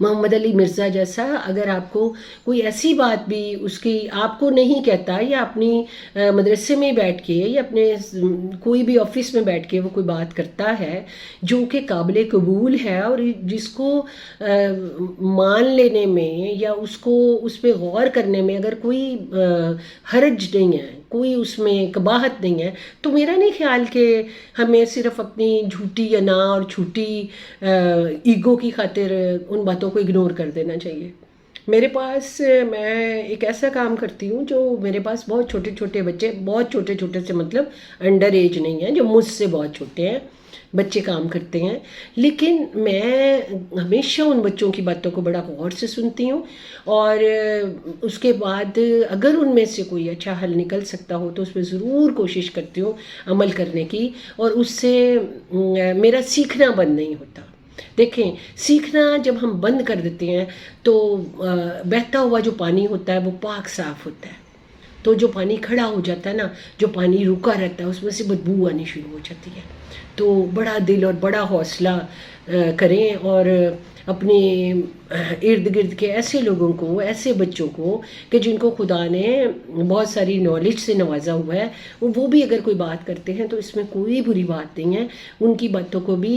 محمد علی مرزا جیسا اگر آپ کو کوئی ایسی بات بھی اس کی آپ کو نہیں کہتا، یا اپنی مدرسے میں بیٹھ کے یا اپنے کوئی بھی آفس میں بیٹھ کے وہ کوئی بات کرتا ہے جو کہ قابل قبول ہے، اور جس کو مان لینے میں یا اس کو اس پہ غور کرنے میں اگر کوئی حرج نہیں ہے، کوئی اس میں قباحت نہیں ہے، تو میرا نہیں خیال کہ ہمیں صرف اپنی جھوٹی انا اور جھوٹی ایگو کی خاطر ان باتوں کو اگنور کر دینا چاہیے۔ میرے پاس میں ایک ایسا کام کرتی ہوں جو میرے پاس بہت چھوٹے چھوٹے بچے، بہت چھوٹے چھوٹے سے مطلب انڈر ایج نہیں ہیں، جو مجھ سے بہت چھوٹے ہیں بچے کام کرتے ہیں، لیکن میں ہمیشہ ان بچوں کی باتوں کو بڑا غور سے سنتی ہوں، اور اس کے بعد اگر ان میں سے کوئی اچھا حل نکل سکتا ہو تو اس پہ ضرور کوشش کرتی ہوں عمل کرنے کی، اور اس سے میرا سیکھنا بند نہیں ہوتا۔ دیکھیں، سیکھنا جب ہم بند کر دیتے ہیں تو بہتا ہوا جو پانی ہوتا ہے وہ پاک صاف ہوتا ہے، تو جو پانی کھڑا ہو جاتا ہے نا، جو پانی رکا رہتا ہے، اس میں سے بدبو آنی شروع ہو جاتی ہے۔ تو بڑا دل اور بڑا حوصلہ کریں، اور اپنے ارد گرد کے ایسے لوگوں کو، ایسے بچوں کو کہ جن کو خدا نے بہت ساری نالج سے نوازا ہوا ہے، وہ بھی اگر کوئی بات کرتے ہیں تو اس میں کوئی بری بات نہیں ہے، ان کی باتوں کو بھی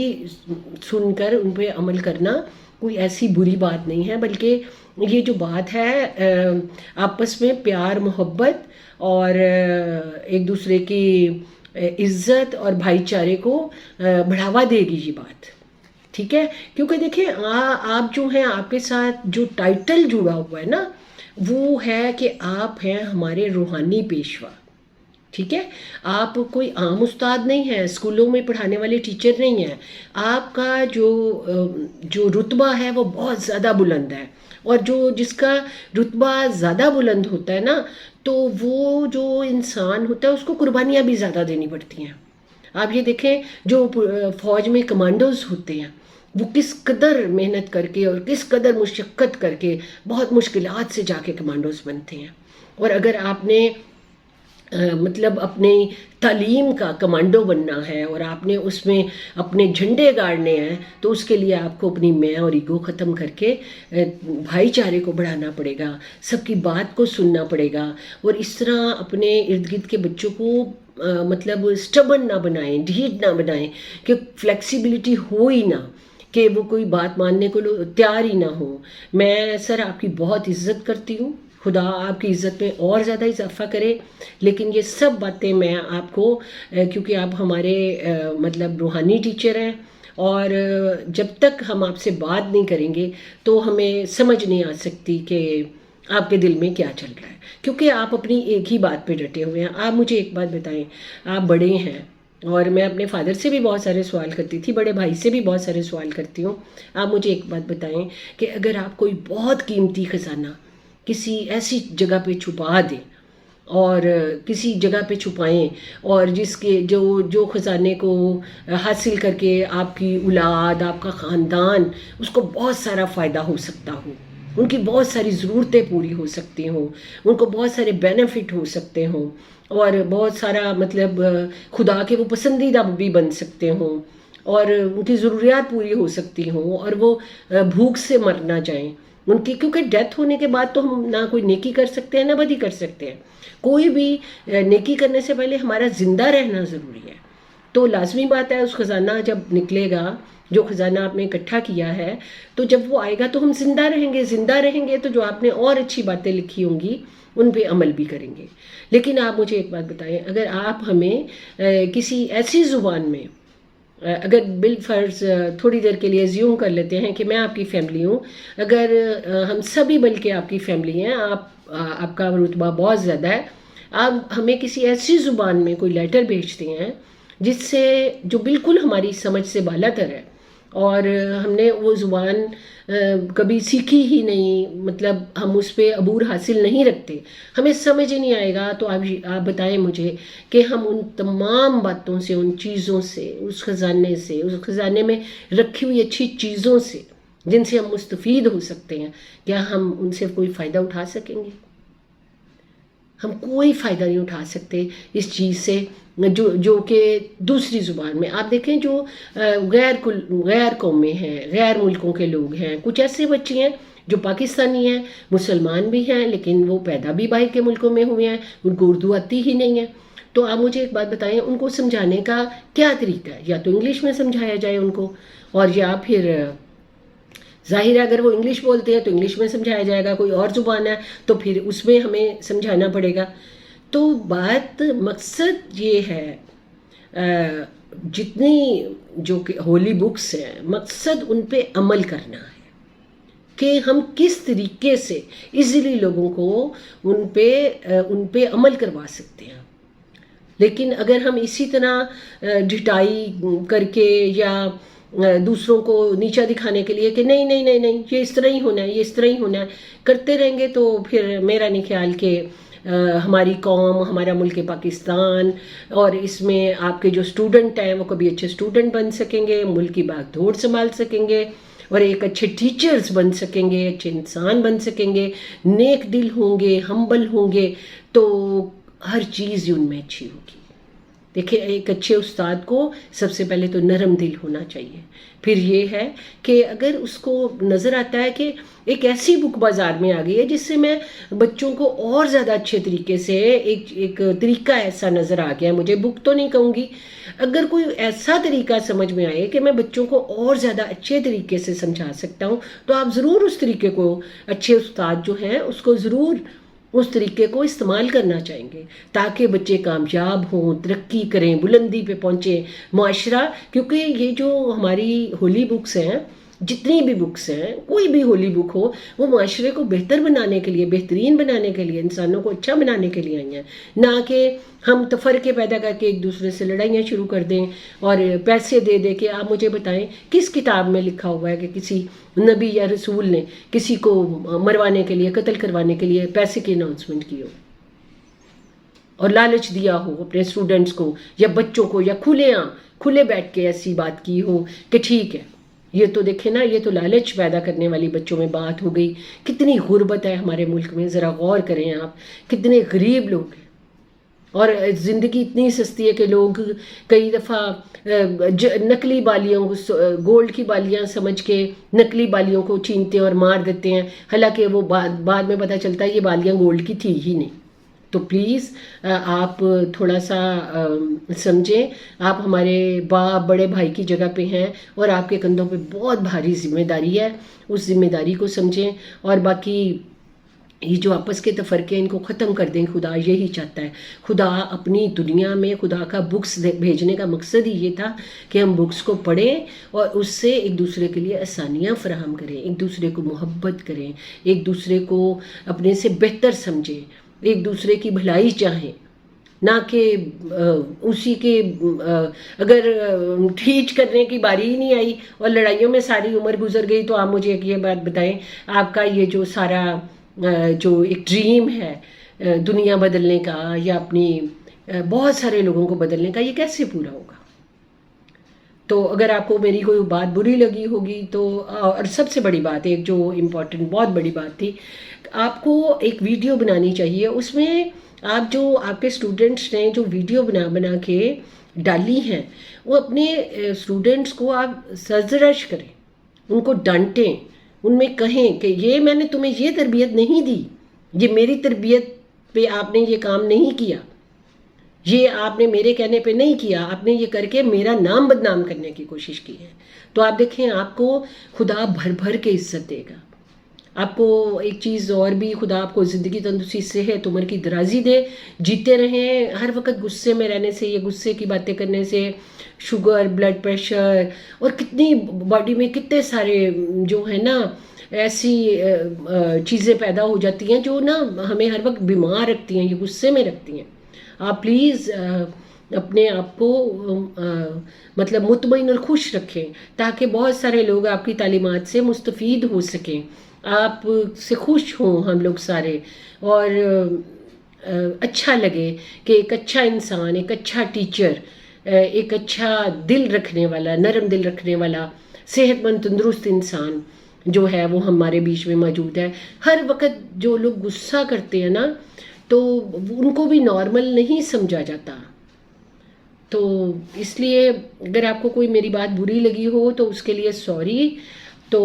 سن کر ان پہ عمل کرنا کوئی ایسی بری بات نہیں ہے، بلکہ یہ جو بات ہے آپس میں پیار محبت اور ایک دوسرے کی عزت اور بھائی چارے کو بڑھاوا دے گی یہ بات، ٹھیک ہے؟ کیونکہ دیکھیں آپ جو ہیں، آپ کے ساتھ جو ٹائٹل جڑا ہوا ہے نا، وہ ہے کہ آپ ہیں ہمارے روحانی پیشوا، ٹھیک ہے؟ آپ کوئی عام استاد نہیں ہیں، اسکولوں میں پڑھانے والے ٹیچر نہیں ہیں، آپ کا جو رتبہ ہے وہ بہت زیادہ بلند ہے، اور جس کا رتبہ زیادہ بلند ہوتا ہے نا، تو وہ جو انسان ہوتا ہے اس کو قربانیاں بھی زیادہ دینی پڑتی ہیں۔ آپ یہ دیکھیں، جو فوج میں کمانڈوز ہوتے ہیں وہ کس قدر محنت کر کے اور کس قدر مشقت کر کے بہت مشکلات سے جا کے کمانڈوز بنتے ہیں، اور اگر آپ نے مطلب اپنی تعلیم کا کمانڈو بننا ہے اور آپ نے اس میں اپنے جھنڈے گاڑنے ہیں، تو اس کے لیے آپ کو اپنی میں اور ایگو ختم کر کے بھائی چارے کو بڑھانا پڑے گا، سب کی بات کو سننا پڑے گا، اور اس طرح اپنے ارد گرد کے بچوں کو مطلب سٹبن نہ بنائیں، ڈھیٹ نہ بنائیں، کہ فلیکسیبلٹی ہو ہی نہ، کہ وہ کوئی بات ماننے کو تیار ہی نہ ہو۔ میں سر آپ کی بہت عزت کرتی ہوں، خدا آپ کی عزت میں اور زیادہ اضافہ کرے، لیکن یہ سب باتیں میں آپ کو کیونکہ آپ ہمارے مطلب روحانی ٹیچر ہیں، اور جب تک ہم آپ سے بات نہیں کریں گے تو ہمیں سمجھ نہیں آ سکتی کہ آپ کے دل میں کیا چل رہا ہے، کیونکہ آپ اپنی ایک ہی بات پہ ڈٹے ہوئے ہیں۔ آپ مجھے ایک بات بتائیں، آپ بڑے ہیں، اور میں اپنے فادر سے بھی بہت سارے سوال کرتی تھی، بڑے بھائی سے بھی بہت سارے سوال کرتی ہوں۔ آپ مجھے ایک بات بتائیں کہ اگر آپ کوئی بہت قیمتی خزانہ کسی ایسی جگہ پہ چھپا دیں، اور کسی جگہ پہ چھپائیں، اور جس کے جو خزانے کو حاصل کر کے آپ کی اولاد، آپ کا خاندان، اس کو بہت سارا فائدہ ہو سکتا ہو، ان کی بہت ساری ضرورتیں پوری ہو سکتی ہوں، ان کو بہت سارے بینیفٹ ہو سکتے ہوں، اور بہت سارا مطلب خدا کے وہ پسندیدہ بھی بن سکتے ہوں، اور ان کی ضروریات پوری ہو سکتی ہوں، اور وہ بھوک سے مر نہ جائیں ان کی، کیونکہ ڈیتھ ہونے کے بعد تو ہم نہ کوئی نیکی کر سکتے ہیں نہ بدی کر سکتے ہیں۔ کوئی بھی نیکی کرنے سے پہلے ہمارا زندہ رہنا ضروری ہے، تو لازمی بات ہے اس خزانہ جب نکلے گا، جو خزانہ آپ نے اکٹھا کیا ہے، تو جب وہ آئے گا تو ہم زندہ رہیں گے، زندہ رہیں گے تو جو آپ نے اور اچھی باتیں لکھی ہوں گی ان پہ عمل بھی کریں گے۔ لیکن آپ مجھے ایک بات بتائیں، اگر آپ ہمیں کسی ایسی زبان میں اگر بالفرض تھوڑی دیر کے لیے زیوم کر لیتے ہیں کہ میں آپ کی فیملی ہوں، اگر ہم سبھی بلکہ آپ کی فیملی ہیں، آپ کا رتبہ بہت زیادہ ہے، آپ ہمیں کسی ایسی زبان میں کوئی لیٹر بھیجتے ہیں جس سے جو بالکل ہماری سمجھ سے بالا تر ہے، اور ہم نے وہ زبان کبھی سیکھی ہی نہیں، مطلب ہم اس پہ عبور حاصل نہیں رکھتے، ہمیں سمجھ ہی نہیں آئے گا، تو آپ بتائیں مجھے کہ ہم ان تمام باتوں سے، ان چیزوں سے، اس خزانے سے، اس خزانے میں رکھی ہوئی اچھی چیزوں سے جن سے ہم مستفید ہو سکتے ہیں، کیا ہم ان سے کوئی فائدہ اٹھا سکیں گے؟ ہم کوئی فائدہ نہیں اٹھا سکتے اس چیز سے جو کہ دوسری زبان میں آپ دیکھیں جو غیر قومیں ہیں، غیر ملکوں کے لوگ ہیں، کچھ ایسے بچے ہیں جو پاکستانی ہیں، مسلمان بھی ہیں، لیکن وہ پیدا بھی باہر کے ملکوں میں ہوئے ہیں، ان کو اردو آتی ہی نہیں ہے. تو آپ مجھے ایک بات بتائیں، ان کو سمجھانے کا کیا طریقہ ہے؟ یا تو انگلش میں سمجھایا جائے ان کو، اور یا پھر ظاہر ہے اگر وہ انگلش بولتے ہیں تو انگلش میں سمجھایا جائے گا، کوئی اور زبان ہے تو پھر اس میں ہمیں سمجھانا پڑے گا. تو بات مقصد یہ ہے جتنی جو کہ ہولی بکس ہیں، مقصد ان پہ عمل کرنا ہے کہ ہم کس طریقے سے ایزیلی لوگوں کو ان پہ عمل کروا سکتے ہیں. لیکن اگر ہم اسی طرح ڈھٹائی کر کے یا دوسروں کو نیچا دکھانے کے لیے کہ نہیں نہیں نہیں نہیں یہ اس طرح ہی ہونا ہے، یہ اس طرح ہی ہونا ہے کرتے رہیں گے، تو پھر میرا نہیں خیال کہ ہماری قوم، ہمارا ملک پاکستان اور اس میں آپ کے جو اسٹوڈنٹ ہیں وہ کبھی اچھے اسٹوڈنٹ بن سکیں گے، ملک کی باغ دھوڑ سنبھال سکیں گے، اور ایک اچھے ٹیچرز بن سکیں گے، اچھے انسان بن سکیں گے، نیک دل ہوں گے، ہمبل ہوں گے، تو ہر چیز ان میں اچھی ہوگی. دیکھیں ایک اچھے استاد کو سب سے پہلے تو نرم دل ہونا چاہیے. پھر یہ ہے کہ اگر اس کو نظر آتا ہے کہ ایک ایسی بک بازار میں آ گئی ہے جس سے میں بچوں کو اور زیادہ اچھے طریقے سے ایک طریقہ ایسا نظر آ گیا ہے، مجھے بک تو نہیں کہوں گی، اگر کوئی ایسا طریقہ سمجھ میں آئے کہ میں بچوں کو اور زیادہ اچھے طریقے سے سمجھا سکتا ہوں، تو آپ ضرور اس طریقے کو، اچھے استاد جو ہیں اس کو ضرور اس طریقے کو استعمال کرنا چاہیں گے تاکہ بچے کامیاب ہوں، ترقی کریں، بلندی پہ پہنچیں. معاشرہ، کیونکہ یہ جو ہماری ہولی بکس ہیں، جتنی بھی بکس ہیں، کوئی بھی ہولی بک ہو، وہ معاشرے کو بہتر بنانے کے لیے، بہترین بنانے کے لیے، انسانوں کو اچھا بنانے کے لیے آئی ہیں، نہ کہ ہم تفرقے پیدا کر کے ایک دوسرے سے لڑائیاں شروع کر دیں اور پیسے دے دے کے. آپ مجھے بتائیں کس کتاب میں لکھا ہوا ہے کہ کسی نبی یا رسول نے کسی کو مروانے کے لیے، قتل کروانے کے لیے پیسے کی اناؤنسمنٹ کی ہو اور لالچ دیا ہو اپنے اسٹوڈنٹس کو یا بچوں کو، یا کھلے بیٹھ کے ایسی بات کی ہو کہ ٹھیک ہے؟ یہ تو دیکھیں نا، یہ تو لالچ پیدا کرنے والی بچوں میں بات ہو گئی. کتنی غربت ہے ہمارے ملک میں، ذرا غور کریں آپ، کتنے غریب لوگ ہیں، اور زندگی اتنی سستی ہے کہ لوگ کئی دفعہ نقلی بالیوں کو، گولڈ کی بالیاں سمجھ کے نقلی بالیوں کو چھینتے ہیں اور مار دیتے ہیں، حالانکہ وہ بعد میں پتہ چلتا ہے یہ بالیاں گولڈ کی تھی ہی نہیں. تو پلیز آپ تھوڑا سا سمجھیں، آپ ہمارے باپ بڑے بھائی کی جگہ پہ ہیں اور آپ کے کندھوں پہ بہت بھاری ذمہ داری ہے، اس ذمہ داری کو سمجھیں. اور باقی یہ جو آپس کے تفرقے ان کو ختم کر دیں، خدا یہی چاہتا ہے. خدا اپنی دنیا میں، خدا کا بکس بھیجنے کا مقصد ہی یہ تھا کہ ہم بکس کو پڑھیں اور اس سے ایک دوسرے کے لیے آسانیاں فراہم کریں، ایک دوسرے کو محبت کریں، ایک دوسرے کو اپنے سے بہتر سمجھیں، ایک دوسرے کی بھلائی چاہیں، نہ کہ اسی کے اگر ٹھیک کرنے کی باری ہی نہیں آئی اور لڑائیوں میں ساری عمر گزر گئی. تو آپ مجھے یہ بات بتائیں، آپ کا یہ جو سارا جو ایک ڈریم ہے دنیا بدلنے کا یا اپنی بہت سارے لوگوں کو بدلنے کا، یہ کیسے پورا ہوگا؟ تو اگر آپ کو میری کوئی بات بری لگی ہوگی تو، اور سب سے بڑی بات ایک جو امپورٹنٹ بہت بڑی بات تھی، آپ کو ایک ویڈیو بنانی چاہیے. اس میں آپ جو آپ کے اسٹوڈنٹس نے جو ویڈیو بنا کے ڈالی ہیں، وہ اپنے اسٹوڈنٹس کو آپ سرزنش کریں، ان کو ڈانٹیں، ان میں کہیں کہ یہ میں نے تمہیں یہ تربیت نہیں دی، یہ میری تربیت پہ آپ نے یہ کام نہیں کیا، یہ آپ نے میرے کہنے پہ نہیں کیا، آپ نے یہ کر کے میرا نام بدنام کرنے کی کوشش کی ہے. تو آپ دیکھیں آپ کو خدا بھر بھر کے عزت دے گا. آپ کو ایک چیز اور بھی، خدا آپ کو زندگی، تندرستی، صحت، عمر کی درازی دے، جیتے رہیں. ہر وقت غصے میں رہنے سے، یہ غصے کی باتیں کرنے سے شوگر، بلڈ پریشر اور کتنی باڈی میں کتنے سارے جو ہے نا ایسی چیزیں پیدا ہو جاتی ہیں جو نا ہمیں ہر وقت بیمار رکھتی ہیں، یہ غصے میں رکھتی ہیں. آپ پلیز اپنے آپ کو مطلب مطمئن اور خوش رکھیں تاکہ بہت سارے لوگ آپ کی تعلیمات سے مستفید ہو سکیں، آپ سے خوش ہوں ہم لوگ سارے، اور اچھا لگے کہ ایک اچھا انسان، ایک اچھا ٹیچر، ایک اچھا دل رکھنے والا، نرم دل رکھنے والا، صحت مند تندرست انسان جو ہے وہ ہمارے بیچ میں موجود ہے. ہر وقت جو لوگ غصہ کرتے ہیں نا، تو ان کو بھی نارمل نہیں سمجھا جاتا. تو اس لیے اگر آپ کو کوئی میری بات بری لگی ہو تو اس کے لیے سوری. تو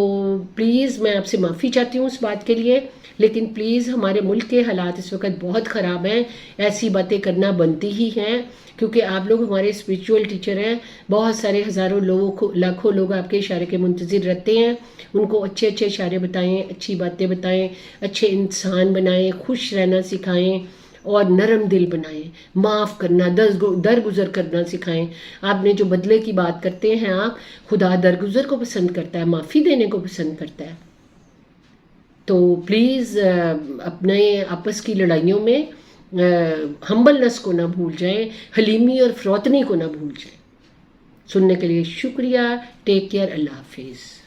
پلیز میں آپ سے معافی چاہتی ہوں اس بات کے لیے، لیکن پلیز ہمارے ملک کے حالات اس وقت بہت خراب ہیں، ایسی باتیں کرنا بنتی ہی ہیں، کیونکہ آپ لوگ ہمارے اسپریچول ٹیچر ہیں. بہت سارے ہزاروں لوگوں کو، لاکھوں لوگ آپ کے اشارے کے منتظر رہتے ہیں. ان کو اچھے اچھے اشارے بتائیں، اچھی باتیں بتائیں، اچھے انسان بنائیں، خوش رہنا سکھائیں اور نرم دل بنائیں، معاف کرنا، درگزر کرنا سکھائیں. آپ نے جو بدلے کی بات کرتے ہیں، آپ، خدا درگزر کو پسند کرتا ہے، معافی دینے کو پسند کرتا ہے. تو پلیز اپنے آپس کی لڑائیوں میں ہمبلنس کو نہ بھول جائیں، حلیمی اور فروتنی کو نہ بھول جائیں. سننے کے لیے شکریہ. Take care. اللہ حافظ.